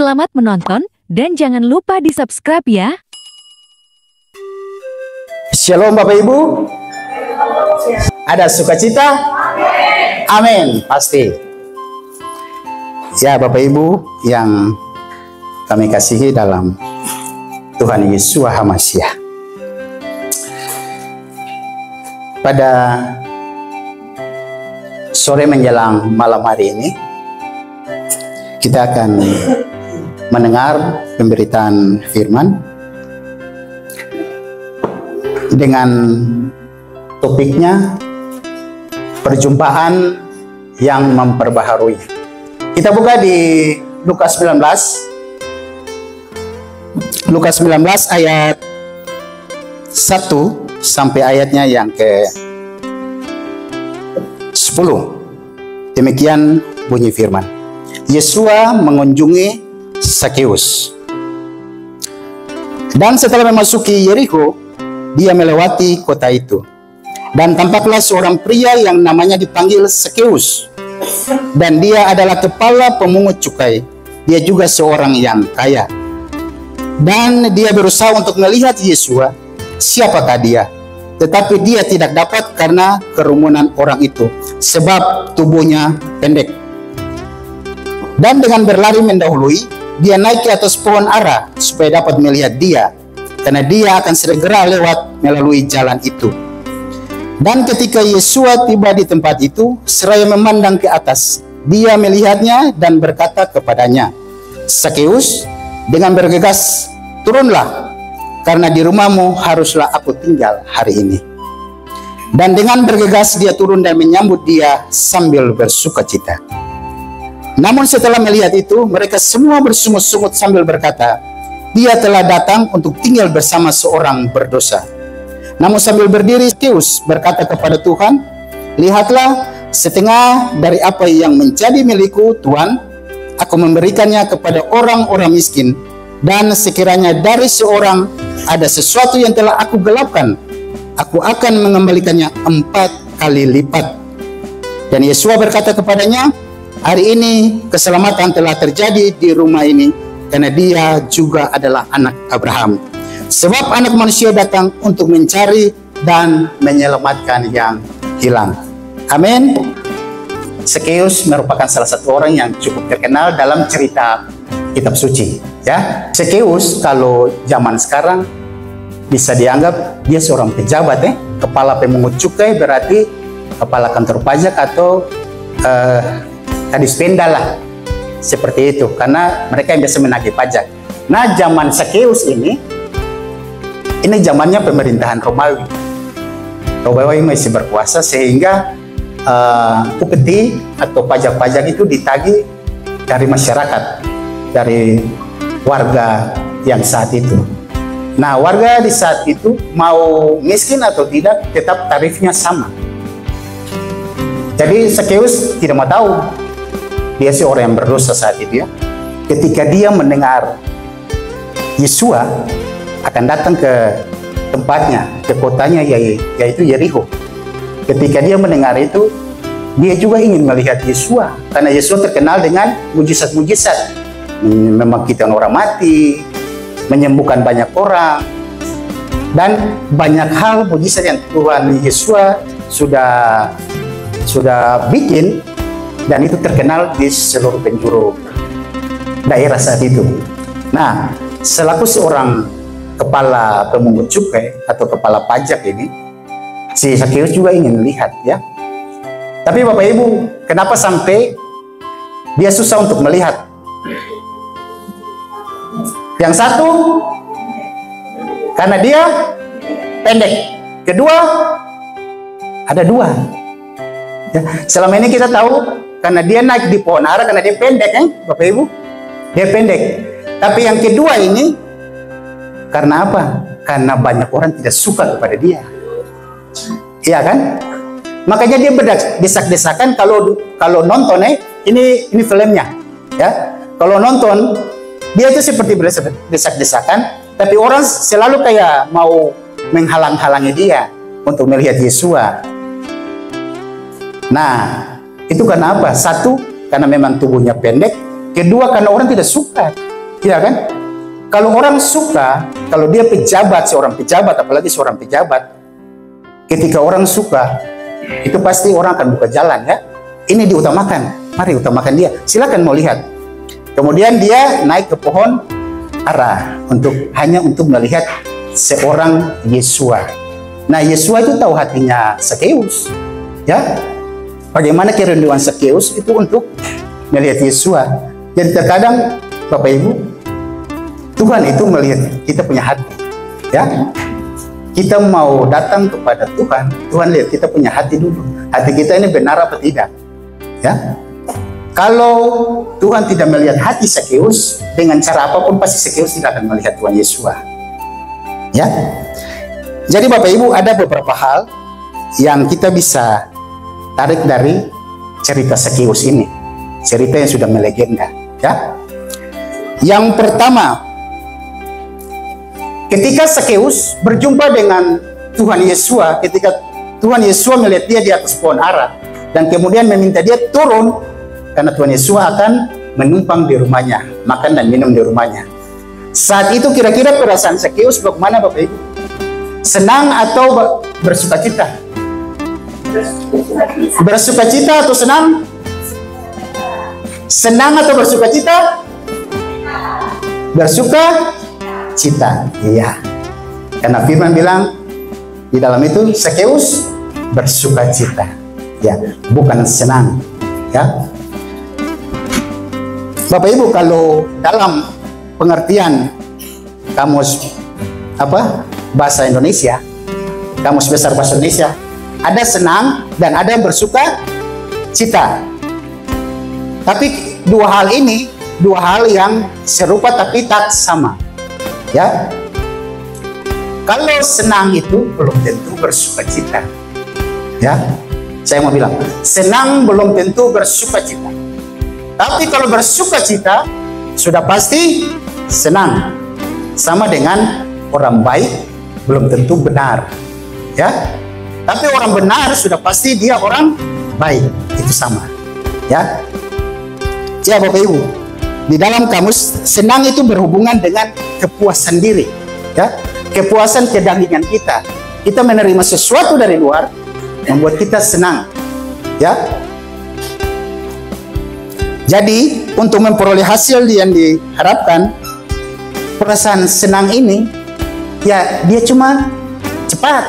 Selamat menonton dan jangan lupa di-subscribe ya. Shalom Bapak Ibu. Ada sukacita? Amin. Pasti. Ya Bapak Ibu yang kami kasihi dalam Tuhan Yesus Hamasiah. Pada sore menjelang malam hari ini, kita akan mendengar pemberitaan firman dengan topiknya perjumpaan yang memperbaharui. Kita buka di Lukas 19. Lukas 19 ayat 1 sampai ayatnya yang ke 10. Demikian bunyi firman. Yesua mengunjungi Sakeus. Dan setelah memasuki Yeriko, dia melewati kota itu. Dan tampaklah seorang pria yang namanya dipanggil Sakeus. Dan dia adalah kepala pemungut cukai. Dia juga seorang yang kaya. Dan dia berusaha untuk melihat Yesua, siapakah dia. Tetapi dia tidak dapat karena kerumunan orang itu, sebab tubuhnya pendek. Dan dengan berlari mendahului, dia naik ke atas pohon ara supaya dapat melihat dia, karena dia akan segera lewat melalui jalan itu. Dan ketika Yesua tiba di tempat itu, seraya memandang ke atas, dia melihatnya dan berkata kepadanya, Sakeus, dengan bergegas, turunlah, karena di rumahmu haruslah aku tinggal hari ini. Dan dengan bergegas dia turun dan menyambut dia sambil bersukacita. Namun setelah melihat itu, mereka semua bersungut-sungut sambil berkata, dia telah datang untuk tinggal bersama seorang berdosa. Namun sambil berdiri, Sakeus berkata kepada Tuhan, lihatlah, setengah dari apa yang menjadi milikku, Tuhan, aku memberikannya kepada orang-orang miskin. Dan sekiranya dari seorang ada sesuatu yang telah aku gelapkan, aku akan mengembalikannya 4 kali lipat. Dan Yesua berkata kepadanya, hari ini keselamatan telah terjadi di rumah ini, karena dia juga adalah anak Abraham. Sebab anak manusia datang untuk mencari dan menyelamatkan yang hilang. Amin. Sakeus merupakan salah satu orang yang cukup terkenal dalam cerita kitab suci. Ya, Sakeus kalau zaman sekarang bisa dianggap dia seorang pejabat, kepala pemungut cukai, berarti kepala kantor pajak atau kadis penda lah, seperti itu, karena mereka yang biasa menagih pajak. Nah, zaman Sakeus ini zamannya pemerintahan Romawi. Romawi masih berkuasa sehingga upeti atau pajak-pajak itu ditagih dari masyarakat, dari warga yang saat itu. Nah, warga di saat itu mau miskin atau tidak, tetap tarifnya sama. Jadi Sakeus tidak mau tahu. Dia seorang yang berdosa saat itu ya. Ketika dia mendengar Yesua akan datang ke tempatnya, ke kotanya yaitu Yeriko. Ketika dia mendengar itu, dia juga ingin melihat Yesua, karena Yesua terkenal dengan mujizat-mujizat, membangkitkan orang mati, menyembuhkan banyak orang, dan banyak hal mujizat yang Tuhan Yesua sudah bikin. Dan itu terkenal di seluruh penjuru daerah saat itu. Nah, selaku seorang kepala pemungut cukai atau kepala pajak ini, si Sakeus juga ingin melihat ya. Tapi Bapak Ibu, kenapa sampai dia susah untuk melihat? Yang satu, karena dia pendek. Kedua, ada dua. Ya, selama ini kita tahu karena dia naik di pohon ara, karena dia pendek, Bapak Ibu, dia pendek. Tapi yang kedua ini, karena apa? Karena banyak orang tidak suka kepada dia, iya kan? Makanya dia berdesak-desakan kalau nonton, ini filmnya, ya. Kalau nonton, dia itu seperti berdesak-desakan, tapi orang selalu kayak mau menghalang-halangi dia untuk melihat Yesua. Nah, itu karena apa? Satu, karena memang tubuhnya pendek. Kedua, karena orang tidak suka Iya kan? Kalau orang suka, kalau dia pejabat, seorang pejabat, apalagi seorang pejabat, ketika orang suka, itu pasti orang akan buka jalan ya. Ini diutamakan, mari utamakan dia. Silakan mau lihat. Kemudian dia naik ke pohon ara hanya untuk melihat seorang Yesua. Nah, Yesua itu tahu hatinya Sakeus, ya. Bagaimana kerinduan Sakeus itu untuk melihat Yesua. Jadi terkadang Bapak Ibu, Tuhan itu melihat kita punya hati, ya. Kita mau datang kepada Tuhan, Tuhan lihat kita punya hati dulu. Hati kita ini benar apa tidak, ya. Kalau Tuhan tidak melihat hati Sakeus, dengan cara apapun pasti Sakeus tidak akan melihat Tuhan Yesua, ya. Jadi Bapak Ibu, ada beberapa hal yang kita bisa tarik dari cerita Sakeus ini, cerita yang sudah melegenda, ya. Yang pertama, ketika Sakeus berjumpa dengan Tuhan Yesua, ketika Tuhan Yesua melihat dia di atas pohon ara dan kemudian meminta dia turun, karena Tuhan Yesua akan menumpang di rumahnya, makan dan minum di rumahnya. Saat itu kira-kira perasaan Sakeus bagaimana Bapak Ibu? Senang atau bersukacita? Bersukacita atau senang? Senang atau bersukacita? Bersukacita, iya. Karena firman bilang di dalam itu Sakeus bersukacita, ya, bukan senang, ya. Bapak Ibu, kalau dalam pengertian kamus bahasa Indonesia, kamus besar bahasa Indonesia, ada senang dan ada bersukacita. Tapi dua hal ini, dua hal yang serupa tapi tak sama, ya. Kalau senang itu belum tentu bersukacita, ya. Saya mau bilang, senang belum tentu bersukacita. Tapi kalau bersukacita, sudah pasti senang. Sama dengan orang baik, belum tentu benar, ya. Tapi orang benar, sudah pasti dia orang baik. Itu sama, ya. Ya Bapak Ibu, di dalam kamus, senang itu berhubungan dengan kepuasan diri, ya. Kepuasan kedagingan kita. Kita menerima sesuatu dari luar, membuat kita senang, ya. Jadi, untuk memperoleh hasil yang diharapkan, perasaan senang ini, ya dia cuma cepat.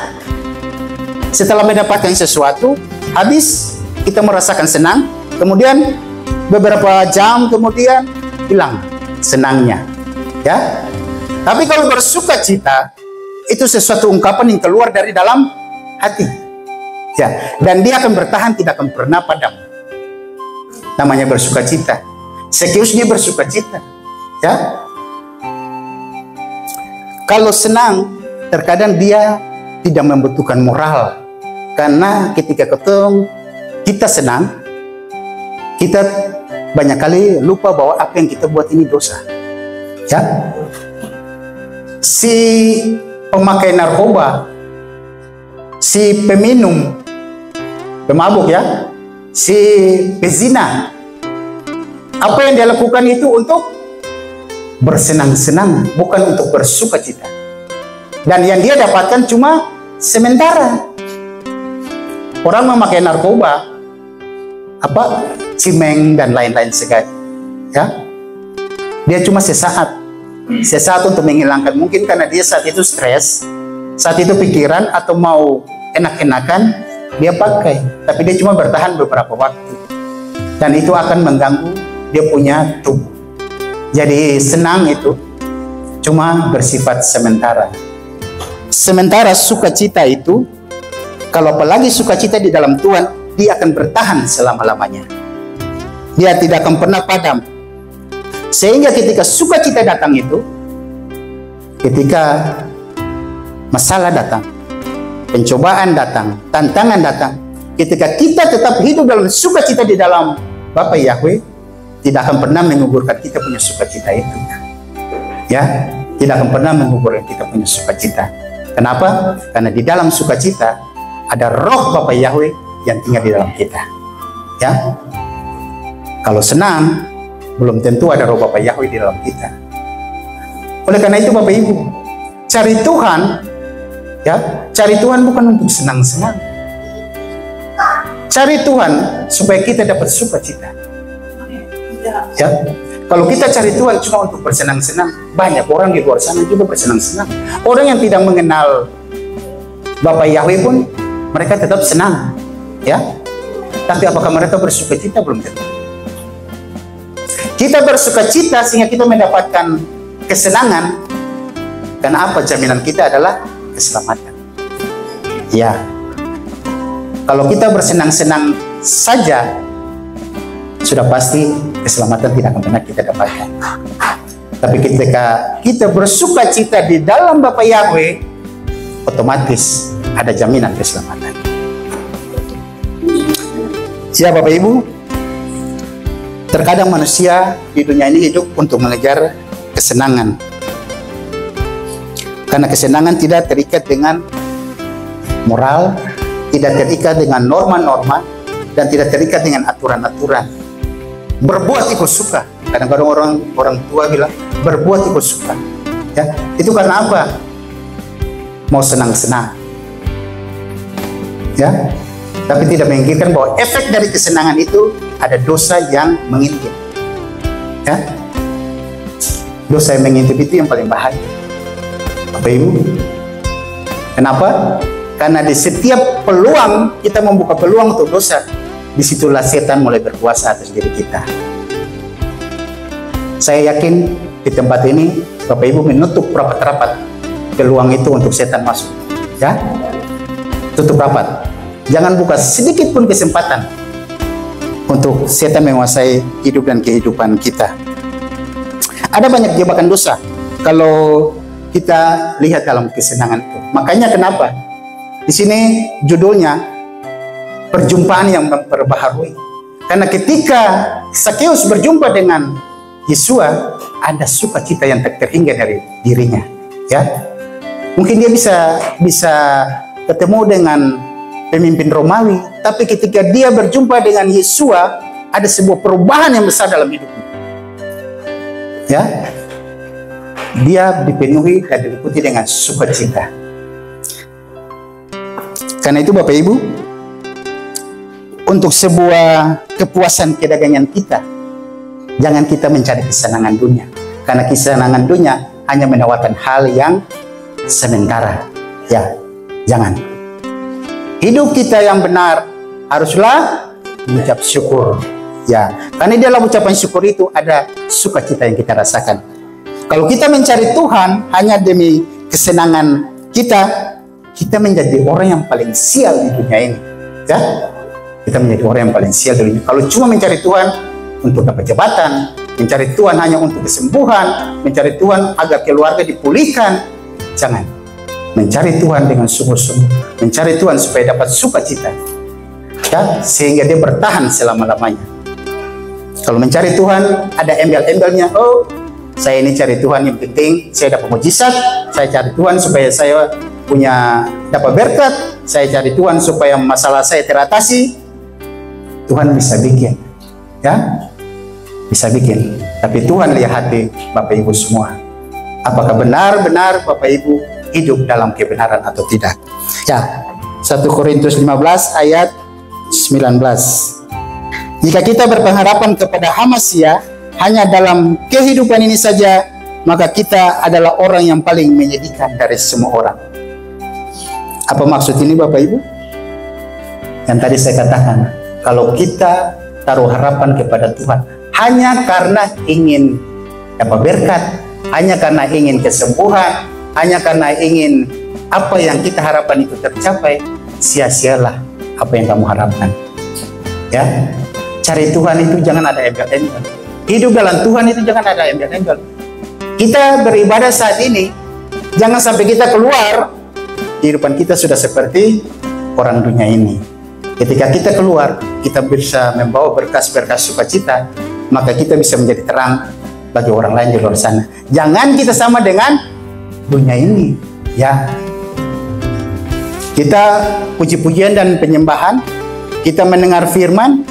Setelah mendapatkan sesuatu, habis kita merasakan senang, kemudian beberapa jam kemudian hilang senangnya, ya. Tapi kalau bersukacita, itu sesuatu ungkapan yang keluar dari dalam hati, ya. Dan dia akan bertahan, tidak akan pernah padam. Namanya bersukacita. Sakeus dia bersukacita, ya. Kalau senang, terkadang dia tidak membutuhkan moral, karena ketika kita senang, kita banyak kali lupa bahwa apa yang kita buat ini dosa, ya. Si pemakai narkoba, si peminum, pemabuk, ya, si pezina, apa yang dia lakukan itu untuk bersenang-senang, bukan untuk bersukacita. Dan yang dia dapatkan cuma sementara. Orang memakai narkoba, cimeng dan lain-lain sebagainya, ya, dia cuma sesaat untuk menghilangkan, mungkin karena dia saat itu stres, saat itu pikiran atau mau enak-enakan, dia pakai, tapi dia cuma bertahan beberapa waktu, dan itu akan mengganggu dia punya tubuh. Jadi senang itu cuma bersifat sementara. Sementara sukacita itu, kalau apalagi sukacita di dalam Tuhan, dia akan bertahan selama-lamanya. Dia tidak akan pernah padam. Sehingga ketika sukacita datang itu, ketika masalah datang, pencobaan datang, tantangan datang, ketika kita tetap hidup dalam sukacita di dalam Bapa Yahweh, tidak akan pernah menggugurkan kita punya sukacita itu, ya. Tidak akan pernah menggugurkan kita punya sukacita. Kenapa? Karena di dalam sukacita ada roh Bapa Yahweh yang tinggal di dalam kita, ya. Kalau senang, belum tentu ada roh Bapa Yahweh di dalam kita. Oleh karena itu Bapak Ibu, cari Tuhan, ya, cari Tuhan bukan untuk senang-senang. Cari Tuhan supaya kita dapat sukacita. Ya, kalau kita cari Tuhan cuma untuk bersenang-senang, banyak orang di luar sana juga bersenang-senang. Orang yang tidak mengenal Bapak Yahweh pun mereka tetap senang, ya. Tapi apakah mereka bersukacita? Belum tentu. Kita bersukacita sehingga kita mendapatkan kesenangan. Karena apa? Jaminan kita adalah keselamatan. Ya. Kalau kita bersenang-senang saja, sudah pasti keselamatan tidak akan pernah kita dapatkan. Tapi ketika kita bersukacita di dalam Bapa Yahweh, otomatis ada jaminan keselamatan. Ya Bapak Ibu, terkadang manusia di dunia ini hidup untuk mengejar kesenangan. Karena kesenangan tidak terikat dengan moral, tidak terikat dengan norma-norma, dan tidak terikat dengan aturan-aturan. Berbuat ikut suka. Kadang-kadang orang tua bilang berbuat ikut suka. Ya, itu karena apa? Mau senang-senang. Ya, tapi tidak menginginkan bahwa efek dari kesenangan itu ada dosa yang mengintip. Ya, dosa yang mengintip itu yang paling bahaya. Bapak Ibu, kenapa? Karena di setiap peluang kita membuka peluang untuk dosa, disitulah setan mulai berkuasa atas diri kita. Saya yakin di tempat ini Bapak Ibu menutup rapat-rapat peluang itu untuk setan masuk. Ya, tutup rapat. Jangan buka sedikit pun kesempatan untuk setan menguasai hidup dan kehidupan kita. Ada banyak jebakan dosa kalau kita lihat dalam kesenangan itu. Makanya kenapa di sini judulnya perjumpaan yang memperbaharui. Karena ketika Sakeus berjumpa dengan Yesus, ada sukacita yang tak terhingga dari dirinya. Ya, mungkin dia bisa ketemu dengan pemimpin Romawi, tapi ketika dia berjumpa dengan Yesus, ada sebuah perubahan yang besar dalam hidupnya. Ya, dia dipenuhi dan diliputi dengan sukacita. Karena itu Bapak Ibu, untuk sebuah kepuasan kedagangan kita, jangan kita mencari kesenangan dunia. Karena kesenangan dunia hanya menawarkan hal yang sementara. Ya, jangan. Hidup kita yang benar haruslah mengucap syukur. Ya, karena di dalam ucapan syukur itu ada sukacita yang kita rasakan. Kalau kita mencari Tuhan hanya demi kesenangan kita, kita menjadi orang yang paling sial di dunia ini. Ya, kita menjadi orang yang paling sial di dunia. Kalau cuma mencari Tuhan untuk dapat jabatan, mencari Tuhan hanya untuk kesembuhan, mencari Tuhan agar keluarga dipulihkan, jangan. Mencari Tuhan dengan sungguh-sungguh, mencari Tuhan supaya dapat sukacita, ya, sehingga dia bertahan selama-lamanya. Kalau mencari Tuhan ada embel-embelnya, oh saya ini cari Tuhan yang penting saya dapat mujizat, saya cari Tuhan supaya saya punya dapat berkat, saya cari Tuhan supaya masalah saya teratasi. Tuhan bisa bikin, ya, bisa bikin. Tapi Tuhan lihat hati Bapak Ibu semua. Apakah benar-benar Bapak Ibu hidup dalam kebenaran atau tidak? Ya, 1 Korintus 15 ayat 19. Jika kita berpengharapan kepada Hamasia hanya dalam kehidupan ini saja, maka kita adalah orang yang paling menyedihkan dari semua orang. Apa maksud ini Bapak Ibu? Yang tadi saya katakan, kalau kita taruh harapan kepada Tuhan hanya karena ingin dapat berkat, hanya karena ingin kesembuhan, hanya karena ingin apa yang kita harapkan itu tercapai, sia-sialah apa yang kamu harapkan. Ya, cari Tuhan itu jangan ada embel-embel. Hidup dalam Tuhan itu jangan ada embel-embel. Kita beribadah saat ini, jangan sampai kita keluar, kehidupan kita sudah seperti orang dunia ini. Ketika kita keluar, kita bisa membawa berkas-berkas sukacita, maka kita bisa menjadi terang bagi orang lain di luar sana. Jangan kita sama dengan dunia ini, ya. Kita puji-pujian dan penyembahan, kita mendengar firman,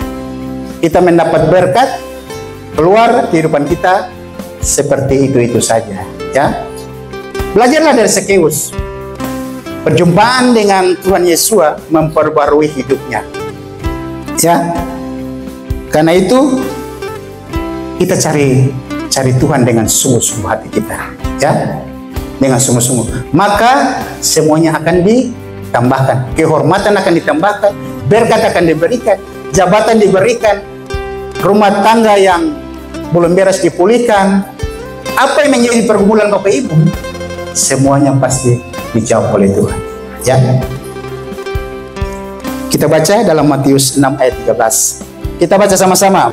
kita mendapat berkat, keluar kehidupan kita seperti itu saja. Ya, belajarlah dari Sakeus. Perjumpaan dengan Tuhan Yesus memperbarui hidupnya. Ya, karena itu kita cari Tuhan dengan sungguh-sungguh hati kita. Ya, dengan sungguh-sungguh. Maka semuanya akan ditambahkan. Kehormatan akan ditambahkan, berkat akan diberikan, jabatan diberikan, rumah tangga yang belum beres dipulihkan. Apa yang menjadi pergumulan Bapak Ibu, semuanya pasti dijawab oleh Tuhan. Ya. Kita baca dalam Matius 6 ayat 13. Kita baca sama-sama.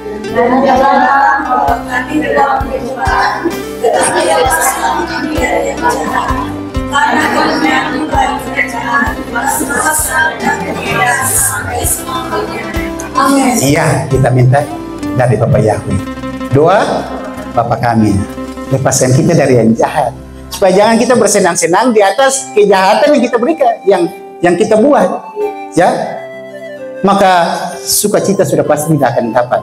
Iya, kita minta dari Bapak Yahweh. Doa, Bapa kami, lepaskan kita dari yang jahat, supaya jangan kita bersenang-senang di atas kejahatan yang kita berikan, yang kita buat. Ya, maka sukacita sudah pasti tidak akan dapat.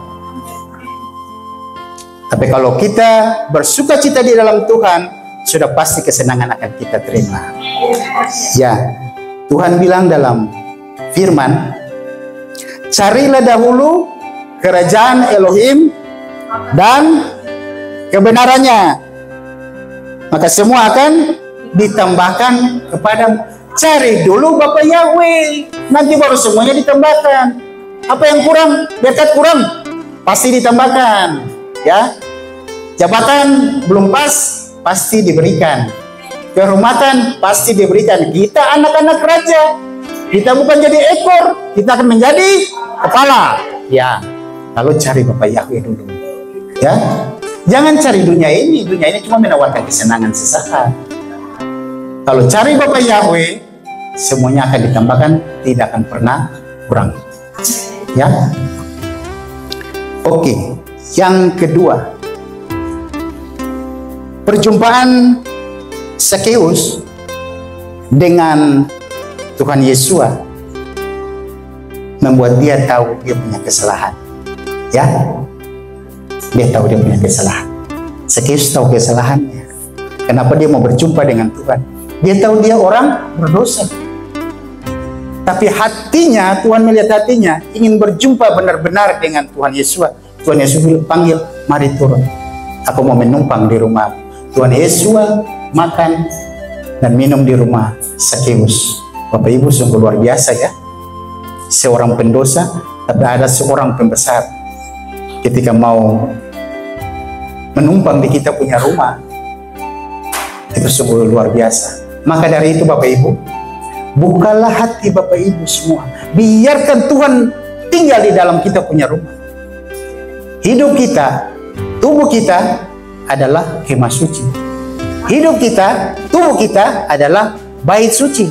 Tapi kalau kita bersukacita di dalam Tuhan, sudah pasti kesenangan akan kita terima. Ya, Tuhan bilang dalam firman, carilah dahulu kerajaan Elohim dan kebenarannya, maka semua akan ditambahkan kepadamu. Cari dulu Bapak Yahweh, nanti baru semuanya ditambahkan. Apa yang kurang? Berkat kurang, pasti ditambahkan. Ya, jabatan belum pas, pasti diberikan. Kehormatan pasti diberikan. Kita anak-anak raja, kita bukan jadi ekor, kita akan menjadi kepala. Ya, lalu cari Bapak Yahweh dulu. Ya, jangan cari dunia ini cuma menawarkan kesenangan sesaat. Kalau cari Bapak Yahweh, semuanya akan ditambahkan, tidak akan pernah kurang. Ya, oke. Yang kedua, perjumpaan Sakeus dengan Tuhan Yesus membuat dia tahu dia punya kesalahan. Ya, dia tahu dia punya kesalahan. Sakeus tahu kesalahannya. Kenapa dia mau berjumpa dengan Tuhan? Dia tahu dia orang berdosa. Tapi hatinya, Tuhan melihat hatinya, ingin berjumpa benar-benar dengan Tuhan Yesus. Tuhan Yesus panggil, mari turun. Aku mau menumpang di rumah. Tuhan Yesus makan dan minum di rumah Sakeus. Bapak Ibu, sungguh luar biasa ya. Seorang pendosa, tapi ada seorang pembesar. Ketika mau menumpang di kita punya rumah, itu sungguh luar biasa. Maka dari itu Bapak Ibu, bukalah hati Bapak Ibu semua. Biarkan Tuhan tinggal di dalam kita punya rumah. Hidup kita, tubuh kita adalah kemah suci. Hidup kita, tubuh kita adalah bait suci.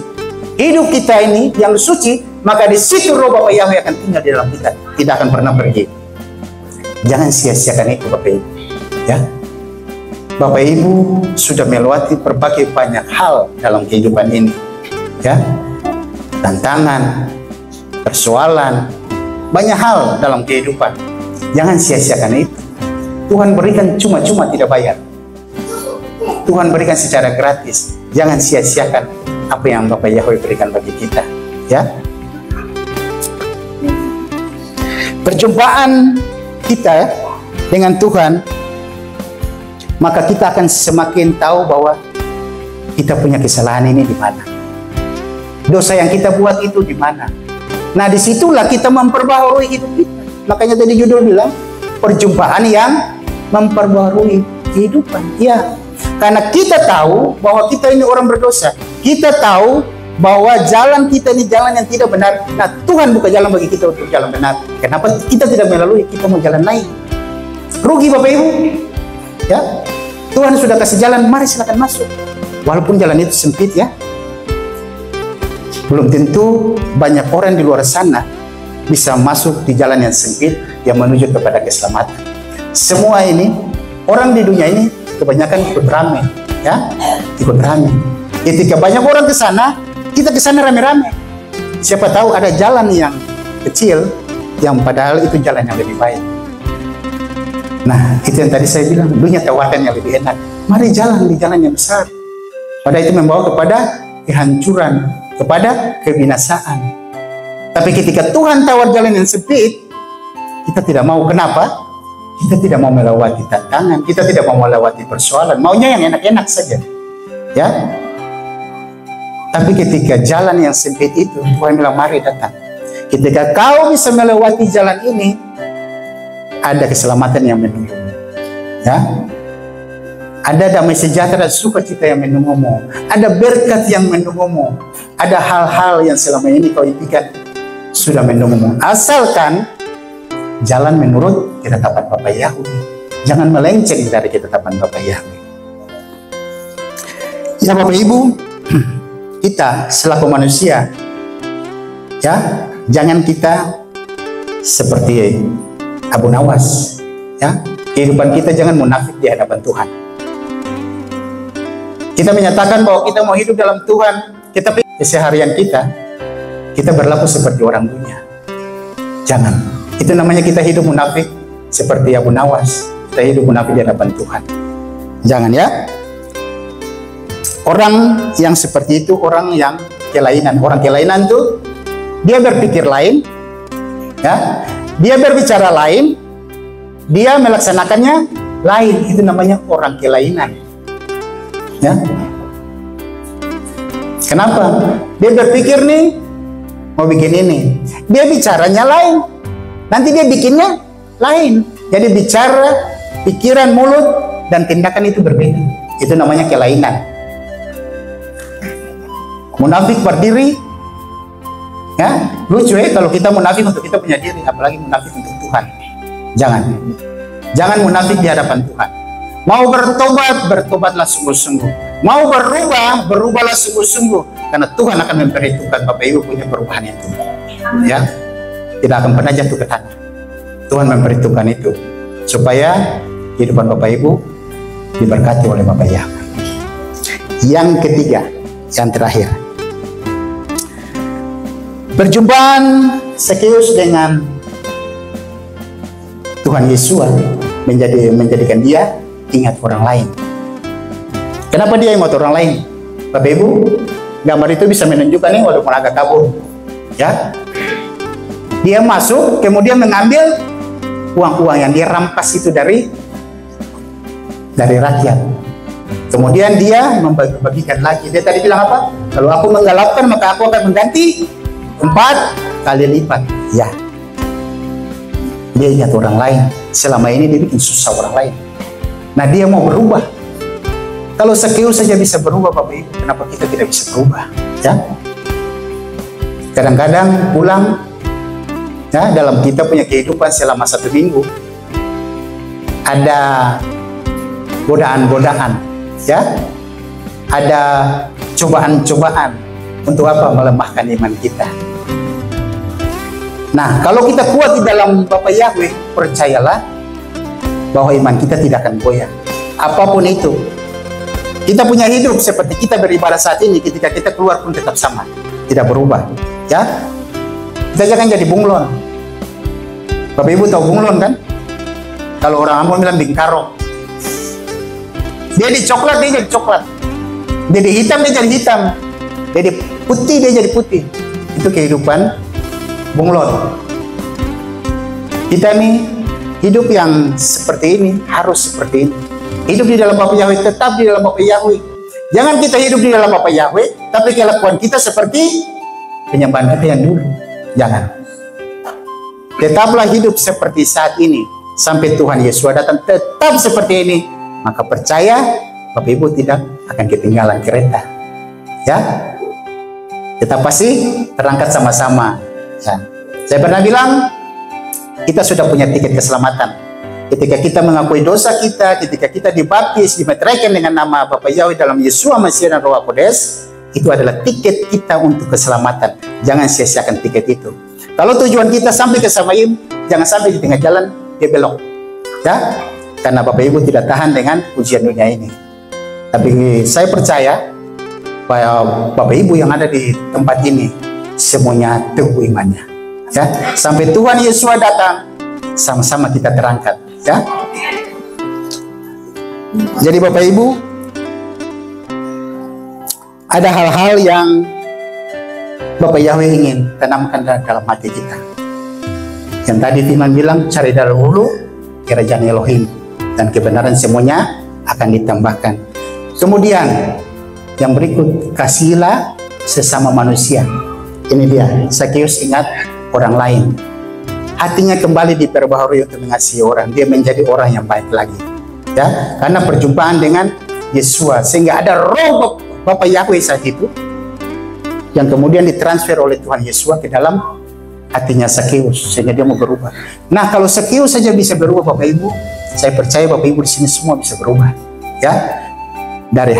Hidup kita ini yang suci, maka di situ roh Bapak Yahweh akan tinggal di dalam kita, tidak akan pernah pergi. Jangan sia-siakan itu Bapak Ibu. Ya, Bapak Ibu sudah melewati berbagai banyak hal dalam kehidupan ini. Ya, tantangan, persoalan, banyak hal dalam kehidupan. Jangan sia-siakan itu. Tuhan berikan cuma-cuma, tidak bayar. Tuhan berikan secara gratis. Jangan sia-siakan apa yang Bapak Yahweh berikan bagi kita. Ya, perjumpaan kita dengan Tuhan, maka kita akan semakin tahu bahwa kita punya kesalahan ini di mana. Dosa yang kita buat itu di mana. Nah, disitulah kita memperbaharui hidup kita. Makanya tadi judul bilang, perjumpaan yang memperbaharui kehidupan. Ya, karena kita tahu bahwa kita ini orang berdosa. Kita tahu bahwa jalan kita ini jalan yang tidak benar. Nah, Tuhan buka jalan bagi kita untuk jalan benar. Kenapa kita tidak melalui? Kita mau jalan lain. Rugi Bapak Ibu. Ya, Tuhan sudah kasih jalan, mari silakan masuk. Walaupun jalan itu sempit ya. Belum tentu banyak orang di luar sana bisa masuk di jalan yang sempit yang menuju kepada keselamatan. Semua ini, orang di dunia ini kebanyakan ikut rame, ya, ikut rame. Ketika banyak orang ke sana, kita ke sana rame-rame. Siapa tahu ada jalan yang kecil, yang padahal itu jalan yang lebih baik. Nah, itu yang tadi saya bilang, dunia tawarkan yang lebih enak. Mari jalan di jalan yang besar. Pada itu membawa kepada kehancuran, kepada kebinasaan. Tapi ketika Tuhan tawar jalan yang sempit, kita tidak mau. Kenapa? Kita tidak mau melewati tantangan, kita tidak mau melewati persoalan. Maunya yang enak-enak saja. Ya. Tapi ketika jalan yang sempit itu, Tuhan bilang, mari datang. Ketika kau bisa melewati jalan ini, ada keselamatan yang menunggu, ya. Ada damai sejahtera dan sukacita yang menunggumu. Ada berkat yang menunggumu. Ada hal-hal yang selama ini kau impikan sudah menunggumu. Asalkan jalan menurut ketetapan Bapa Yahweh. Jangan melenceng dari ketetapan Bapa Yahweh. Ya Bapak Ibu, kita selaku manusia, ya, jangan kita seperti Abu Nawas, ya. Kehidupan kita jangan munafik di hadapan Tuhan. Kita menyatakan bahwa kita mau hidup dalam Tuhan, tetapi keseharian kita berlaku seperti orang dunia. Jangan. Itu namanya kita hidup munafik seperti Abu Nawas. Kita hidup munafik di hadapan Tuhan. Jangan, ya. Orang yang seperti itu orang yang kelainan. Orang kelainan tuh dia berpikir lain, ya. Dia berbicara lain, dia melaksanakannya lain. Itu namanya orang kelainan. Ya. Kenapa? Dia berpikir nih, mau bikin ini. Dia bicaranya lain. Nanti dia bikinnya lain. Jadi bicara, pikiran, mulut, dan tindakan itu berbeda. Itu namanya kelainan. Munafik berdiri, ya, lucu ya kalau kita munafik untuk kita punya diri, apalagi munafik untuk Tuhan. Jangan munafik di hadapan Tuhan. Mau bertobat, bertobatlah sungguh-sungguh. Mau berubah, berubahlah sungguh-sungguh. Karena Tuhan akan memperhitungkan Bapak Ibu punya perubahan itu. Ya, tidak akan pernah jatuh ke tanah. Tuhan memperhitungkan itu supaya kehidupan Bapak Ibu diberkati oleh Bapak Yahweh. Yang ketiga, yang terakhir, perjumpaan Sakeus dengan Tuhan Yesus menjadikan dia ingat orang lain. Kenapa dia ingat orang lain? Bapak Ibu, gambar itu bisa menunjukkan nih walaupun agak kabur, ya. Dia masuk kemudian mengambil uang-uang yang dia rampas itu dari rakyat. Kemudian dia membagi-bagikan lagi. Dia tadi bilang apa? Kalau aku menggalakkan maka aku akan mengganti 4 kali lipat. Ya. Dia ingat orang lain. Selama ini dia bikin susah orang lain. Nah, dia mau berubah. Kalau Sakeus saja bisa berubah, Bapak Ibu, kenapa kita tidak bisa berubah? Ya. Kadang-kadang pulang, ya, dalam kita punya kehidupan selama 1 minggu, ada godaan-godaan, ya, ada cobaan-cobaan untuk apa? Melemahkan iman kita. Nah, kalau kita kuat di dalam Bapa Yahweh, percayalah bahwa iman kita tidak akan goyah. Apapun itu, kita punya hidup seperti kita beribadah saat ini, ketika kita keluar pun tetap sama, tidak berubah, ya. Kita jangan jadi bunglon. Bapak Ibu tahu bunglon kan? Kalau orang Ambon bilang bingkaro. Dia di coklat, dia jadi coklat. Dia di hitam, dia jadi hitam. Dia di putih, dia jadi putih. Itu kehidupan bunglon. Kita nih hidup yang seperti ini, harus seperti ini. Hidup di dalam Bapa Yahweh, tetap di dalam Bapa Yahweh. Jangan kita hidup di dalam Bapa Yahweh, tapi kelakuan kita seperti penyembahan kita yang dulu. Jangan. Tetaplah hidup seperti saat ini, sampai Tuhan Yesus datang tetap seperti ini. Maka percaya, Bapak Ibu tidak akan ketinggalan kereta. Ya, kita pasti terangkat sama-sama. Ya. Saya pernah bilang, kita sudah punya tiket keselamatan. Ketika kita mengakui dosa kita, ketika kita dibaptis, dimeteraikan dengan nama Bapa Yahweh dalam Yeshua Mesih dan Roh Kudus, itu adalah tiket kita untuk keselamatan. Jangan sia-siakan tiket itu. Kalau tujuan kita sampai ke Samaim, jangan sampai di tengah jalan dia belok. Ya, karena Bapak Ibu tidak tahan dengan ujian dunia ini. Tapi saya percaya bahwa Bapak Ibu yang ada di tempat ini semuanya teguh imannya. Ya, sampai Tuhan Yesus datang, sama-sama kita terangkat. Ya, Jadi Bapak Ibu, ada hal-hal yang Bapak Yahweh ingin tanamkan dalam hati kita. Yang tadi firman bilang, cari dahulu kerajaan Elohim, dan kebenaran semuanya akan ditambahkan. Kemudian yang berikut, kasihilah sesama manusia. Ini dia, Sakeus ingat orang lain. Hatinya kembali diperbaharui untuk mengasihi orang. Dia menjadi orang yang baik lagi. Ya, karena perjumpaan dengan Yesua, sehingga ada roh Bapak Yahweh saat itu yang kemudian ditransfer oleh Tuhan Yesua ke dalam hatinya Sakeus, sehingga dia mau berubah. Nah, kalau Sakeus saja bisa berubah Bapak Ibu, saya percaya Bapak Ibu di sini semua bisa berubah. Ya, dari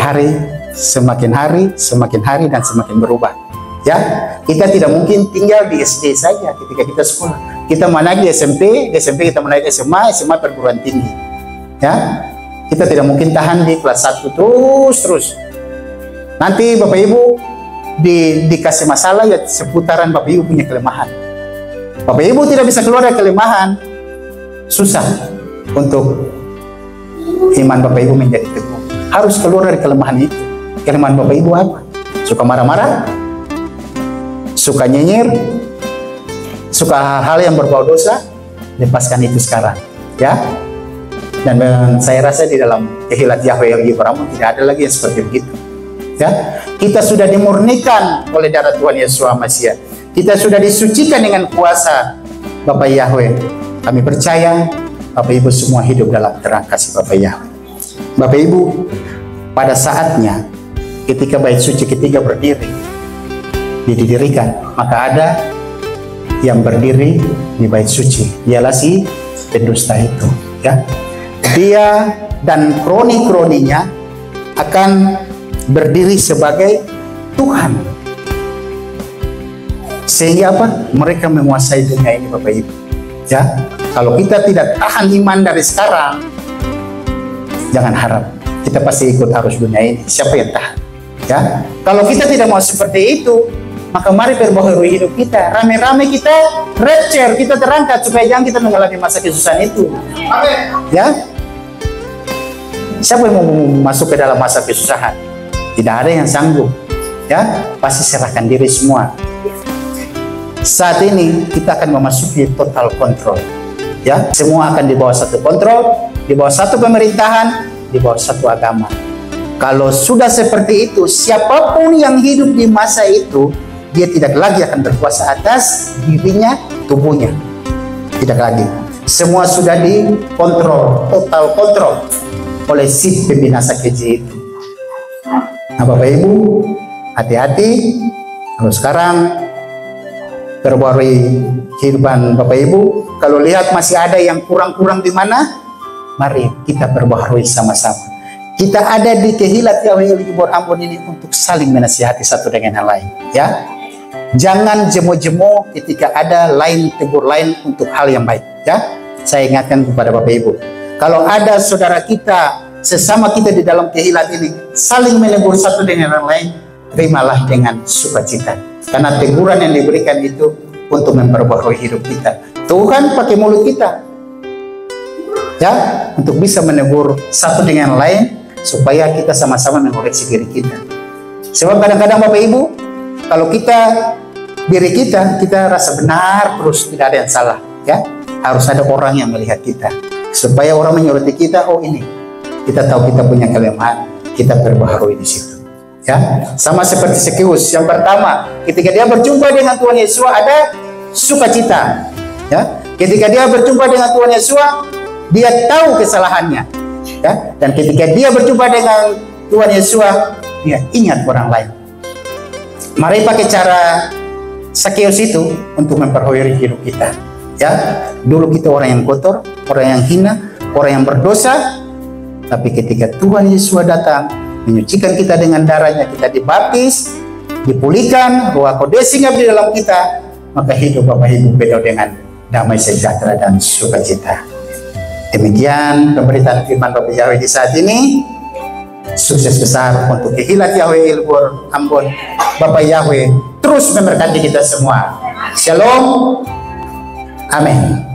semakin hari dan semakin berubah. Ya, kita tidak mungkin tinggal di SD saja ketika kita sekolah. Kita mau naik di SMP kita mau naik SMA perguruan tinggi. Ya, kita tidak mungkin tahan di kelas 1 terus. Nanti Bapak Ibu dikasih masalah ya seputaran Bapak Ibu punya kelemahan. Bapak Ibu tidak bisa keluar dari kelemahan, susah untuk iman Bapak Ibu menjadi teguh. Harus keluar dari kelemahan itu. Kelemahan Bapak Ibu apa? Suka marah-marah, suka nyinyir, suka hal-hal yang berbau dosa. Lepaskan itu sekarang, ya. Dan saya rasa di dalam kehilat Yahweh yang Ibrahim tidak ada lagi yang seperti begitu. Ya, kita sudah dimurnikan oleh darah Tuhan Yesus Masiah. Kita sudah disucikan dengan kuasa Bapak Yahweh. Kami percaya Bapak Ibu semua hidup dalam terang kasih Bapak Yahweh. Bapak Ibu, pada saatnya ketika bait suci ketiga didirikan, maka ada yang berdiri di bait suci, ialah si pendusta itu. Ya, dia dan kroni-kroninya akan berdiri sebagai Tuhan, sehingga apa? Mereka menguasai dunia ini Bapak Ibu. Ya, kalau kita tidak tahan iman dari sekarang, jangan harap kita pasti ikut arus dunia ini. Siapa yang tahan? Ya, kalau kita tidak mau seperti itu, maka mari perbaharui hidup kita. Rame-rame kita rapture, kita terangkat supaya jangan kita mengalami masa kesusahan itu. Ya, siapa yang mau masuk ke dalam masa kesusahan? Tidak ada yang sanggup. Ya, pasti serahkan diri semua. Saat ini kita akan memasuki total kontrol. Ya, semua akan di bawah satu kontrol, di bawah satu pemerintahan, di bawah satu agama. Kalau sudah seperti itu, siapapun yang hidup di masa itu, dia tidak lagi akan berkuasa atas dirinya, tubuhnya. Tidak lagi. Semua sudah dikontrol, total kontrol oleh si pembinasa keji itu. Nah Bapak Ibu, hati-hati. Kalau sekarang perbaharui kehidupan Bapak Ibu. Kalau lihat masih ada yang kurang-kurang di mana, mari kita perbaharui sama-sama. Kita ada di kehilat Yahweh Libur Ambon ini untuk saling menasihati satu dengan yang lain. Ya, jangan jemo-jemo ketika ada lain tegur lain untuk hal yang baik. Ya, saya ingatkan kepada Bapak Ibu, kalau ada saudara kita, sesama kita di dalam kehilat ini saling menegur satu dengan yang lain, terimalah dengan sukacita, karena teguran yang diberikan itu untuk memperbaharui hidup kita. Tuhan pakai mulut kita, ya, untuk bisa menegur satu dengan yang lain, supaya kita sama-sama mengoreksi diri kita. Sebab kadang-kadang Bapak Ibu, kalau diri kita rasa benar terus, tidak ada yang salah. Ya, harus ada orang yang melihat kita, supaya orang menyoroti kita. Oh ini, kita tahu kita punya kelemahan, kita perbaharui di situ. Ya, sama seperti Sakeus. Yang pertama, ketika dia berjumpa dengan Tuhan Yesus ada sukacita. Ya, ketika dia berjumpa dengan Tuhan Yesus, dia tahu kesalahannya. Ya, dan ketika dia berjumpa dengan Tuhan Yesus, dia ingat orang lain. Mari pakai cara Sakeus itu untuk memperbaharui hidup kita. Ya, dulu kita orang yang kotor, orang yang hina, orang yang berdosa. Tapi ketika Tuhan Yesus datang, menyucikan kita dengan darahnya, kita dibaptis, dipulihkan, Roh Kudus singgah di dalam kita, maka hidup Bapak Ibu penuh dengan damai sejahtera dan sukacita. Demikian pemberitaan firman Bapak Yahweh di saat ini. Sukses besar untuk kehilat Yahweh Libur Ambon. Bapak Yahweh terus memberkati kita semua. Shalom. Amin.